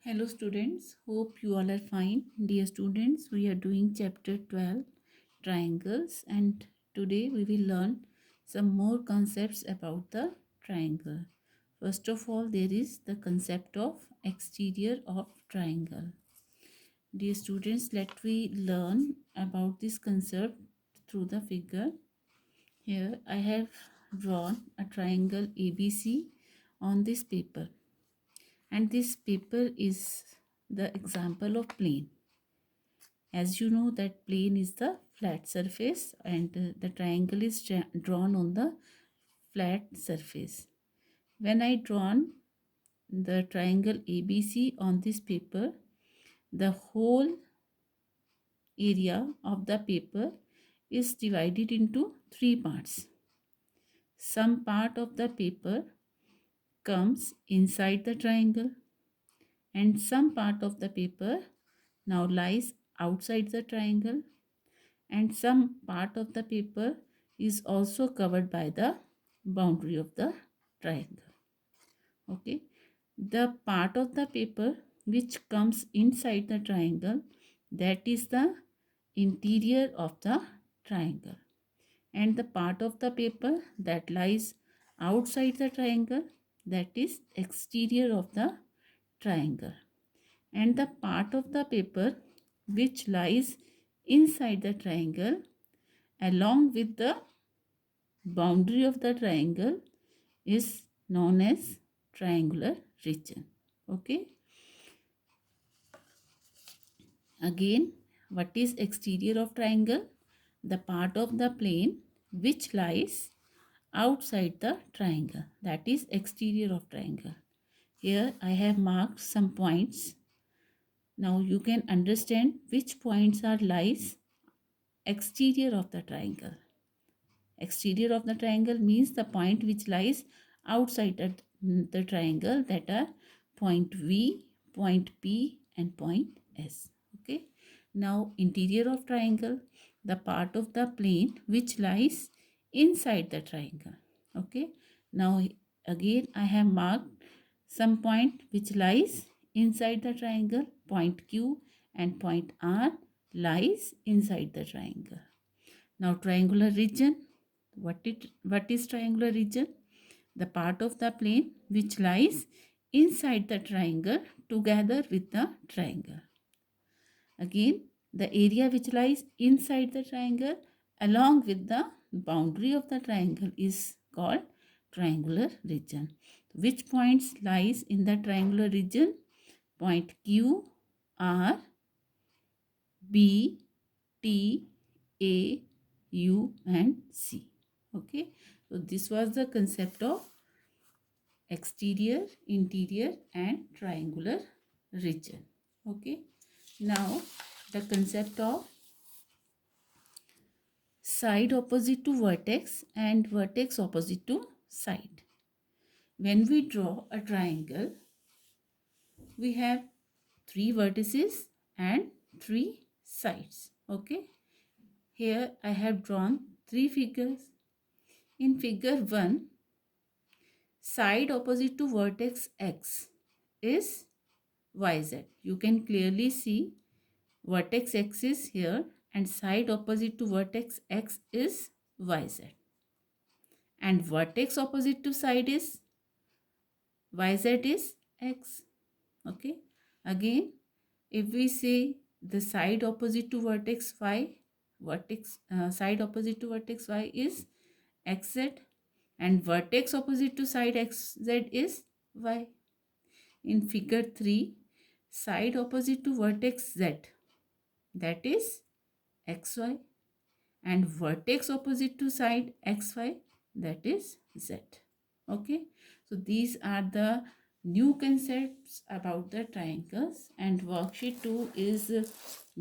Hello students, hope you all are fine. Dear students, we are doing chapter 12 triangles and today we will learn some more concepts about the triangle. First of all, there is the concept of exterior of triangle. Dear students, let we learn about this concept through the figure. Here I have drawn a triangle ABC on this paper, and this paper is the example of plane. As you know that plane is the flat surface and the triangle is drawn on the flat surface. When I drawn the triangle ABC on this paper, the whole area of the paper is divided into three parts. Some part of the paper comes inside the triangle and some part of the paper now lies outside the triangle, and some part of the paper is also covered by the boundary of the triangle. Okay, the part of the paper which comes inside the triangle, that is the interior of the triangle, and the part of the paper that lies outside the triangle, that is exterior of the triangle, and the part of the paper which lies inside the triangle along with the boundary of the triangle is known as triangular region. Okay, again, what is exterior of triangle? The part of the plane which lies outside the triangle, that is exterior of triangle. Here I have marked some points. Now you can understand which points are lies exterior of the triangle. Exterior of the triangle means the point which lies outside the triangle, that are point V, point P and point S. Okay. Now interior of triangle, the part of the plane which lies inside the triangle. Okay. Now again I have marked some point which lies inside the triangle, point Q and point R lies inside the triangle. Now triangular region, what is triangular region? The part of the plane which lies inside the triangle together with the triangle. Again, the area which lies inside the triangle along with the boundary of the triangle is called triangular region. Which points lies in the triangular region? Point Q, R, B, T, A, U and C. Okay. So this was the concept of exterior, interior and triangular region. Okay. Now the concept of side opposite to vertex and vertex opposite to side. When we draw a triangle, we have three vertices and three sides. Okay. Here I have drawn three figures. In figure 1, side opposite to vertex x is yz. You can clearly see vertex x is here and side opposite to vertex x is yz. And vertex opposite to side is yz is x. Okay. Again, if we say the side opposite to vertex y, side opposite to vertex y is xz, and vertex opposite to side xz is y. In figure 3, side opposite to vertex z, that is xy, and vertex opposite to side xy, that is z. Okay, so these are the new concepts about the triangles, and worksheet 2 is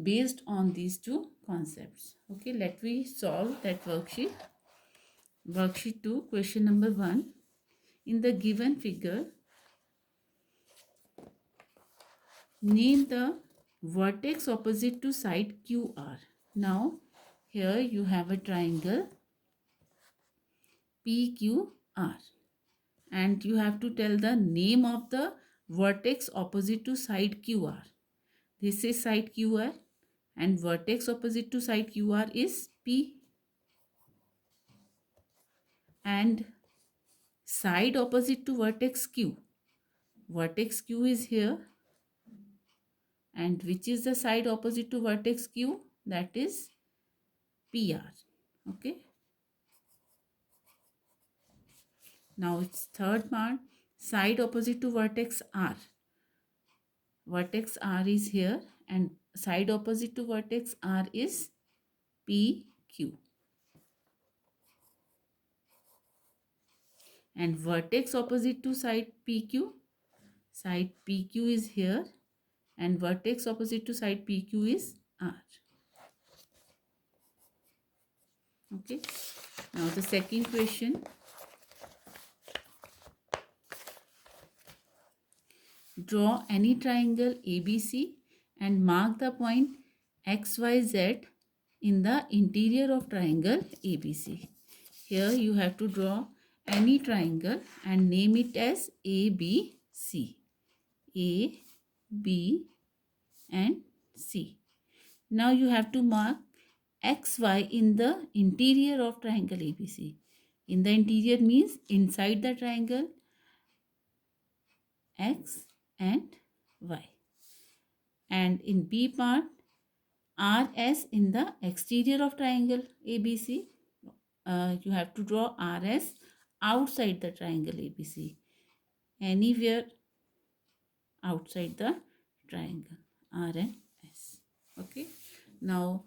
based on these two concepts. Okay, let me solve that worksheet. Worksheet 2, question number 1. In the given figure, name the vertex opposite to side QR. Now, here you have a triangle PQR and you have to tell the name of the vertex opposite to side QR. This is side QR and vertex opposite to side QR is P, and side opposite to vertex Q. Vertex Q is here, and which is the side opposite to vertex Q? That is PR. Okay. Now it's third part, side opposite to vertex R. Vertex R is here and side opposite to vertex R is PQ. And vertex opposite to side PQ is here and vertex opposite to side PQ is R. Okay. Now the second question. Draw any triangle ABC and mark the point XYZ in the interior of triangle ABC. Here you have to draw any triangle and name it as ABC. A, B and C. Now you have to mark XY in the interior of triangle ABC. In the interior means inside the triangle X and Y. And in B part, RS in the exterior of triangle ABC. You have to draw RS outside the triangle ABC. Anywhere outside the triangle R and S. Okay. Now,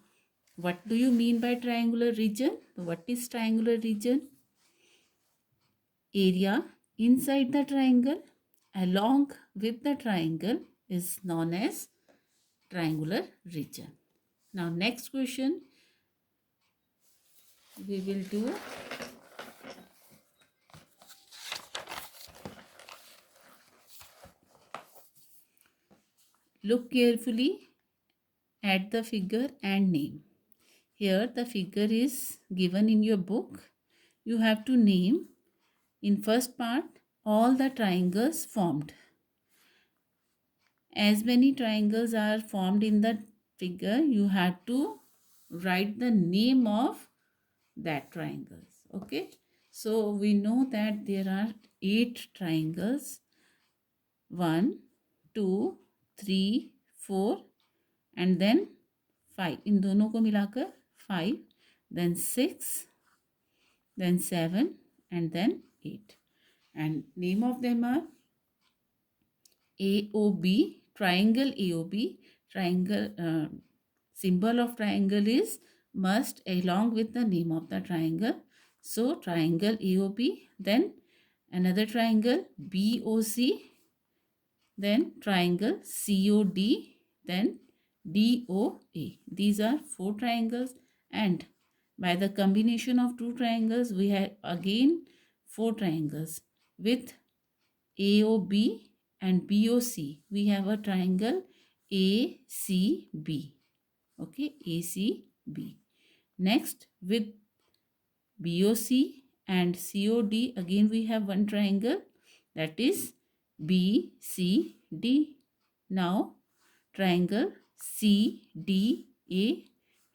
what do you mean by triangular region? What is triangular region? Area inside the triangle along with the triangle is known as triangular region. Now next question we will do look carefully at the figure and name. Here the figure is given in your book. You have to name in first part all the triangles formed. As many triangles are formed in the figure, you have to write the name of that triangles. Okay. So we know that there are 8 triangles. 1, 2, 3, 4 and then 5. इन दोनों को मिलाकर 5, then 6, then 7 and then 8. And name of them are AOB, triangle AOB. Triangle symbol of triangle is must along with the name of the triangle. So triangle AOB, then another triangle BOC, then triangle COD, then DOA. These are 4 triangles, and by the combination of 2 triangles we have again 4 triangles. With AOB and BOC we have a triangle ACB. Okay, ACB. Next with BOC and COD again we have one triangle, that is BCD. Now triangle CDA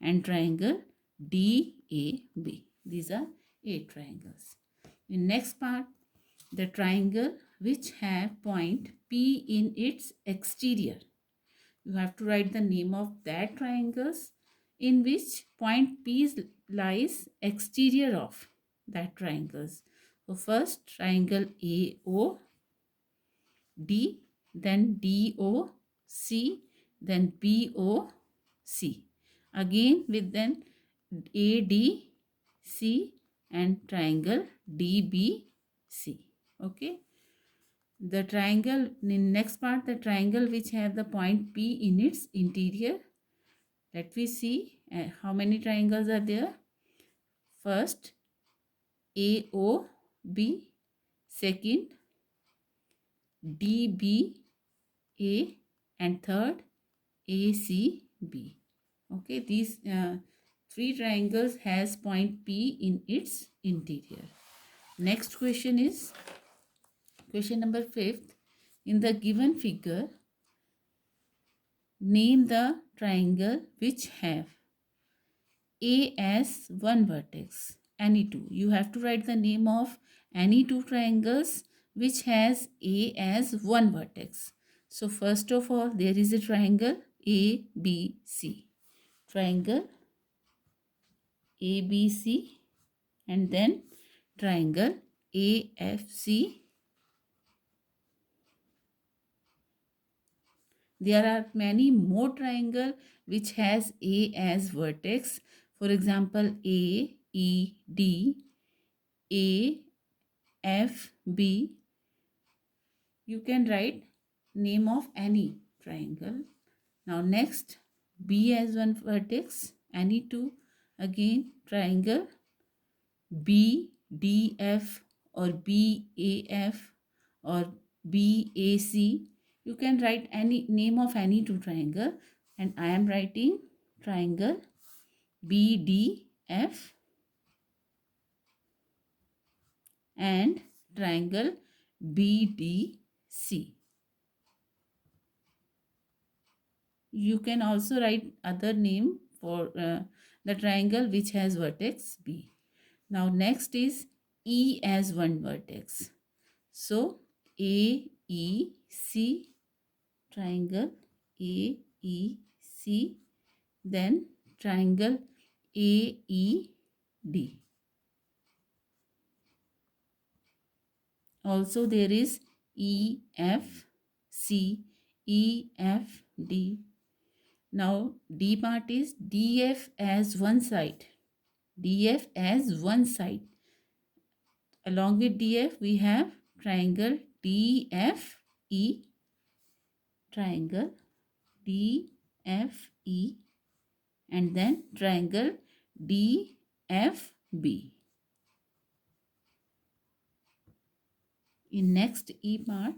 and triangle DAB. These are 8 triangles. In next part, the triangle which have point P in its exterior. You have to write the name of that triangles in which point P lies exterior of that triangles. So first triangle AOD, then DOC, then BOC. Again with then ADC and triangle DBC. Okay. The triangle in next part, the triangle which have the point P in its interior. Let me see how many triangles are there. First AOB, second DBA and third ACB. Okay, these 3 triangles has point P in its interior. Next question is question number 5th. In the given figure, name the triangle which have A as one vertex. Any two. You have to write the name of any two triangles which has A as one vertex. So first of all, there is a triangle ABC. Triangle ABC, and then triangle AFC. There are many more triangle which has A as vertex. For example, AED, AFB. You can write name of any triangle. Now next, B as one vertex. Any two. Again, triangle BDF or BAF or BAC. You can write any name of any two triangle, and I am writing triangle BDF and triangle BDC. You can also write other name for the triangle which has vertex B. Now next is E as one vertex. So AEC, triangle AEC, then triangle AED. Also there is EFC, EFD. Now D part is DF as one side. DF as one side. Along with DF we have triangle DFE, triangle DFE, and then triangle DFB. In next E part,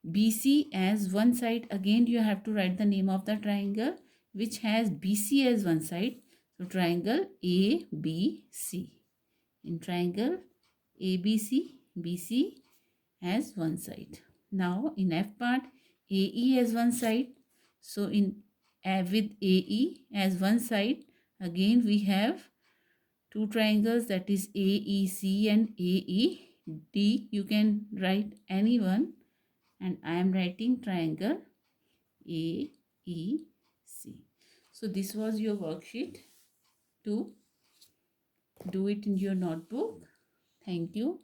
BC as one side. Again you have to write the name of the triangle which has BC as one side. So triangle ABC. In triangle ABC, BC has one side. Now in F part, AE as one side. So in with AE as one side, again we have two triangles, that is AEC and AED. You can write any one, and I am writing triangle AEC. So this was your worksheet. To do it in your notebook. Thank you.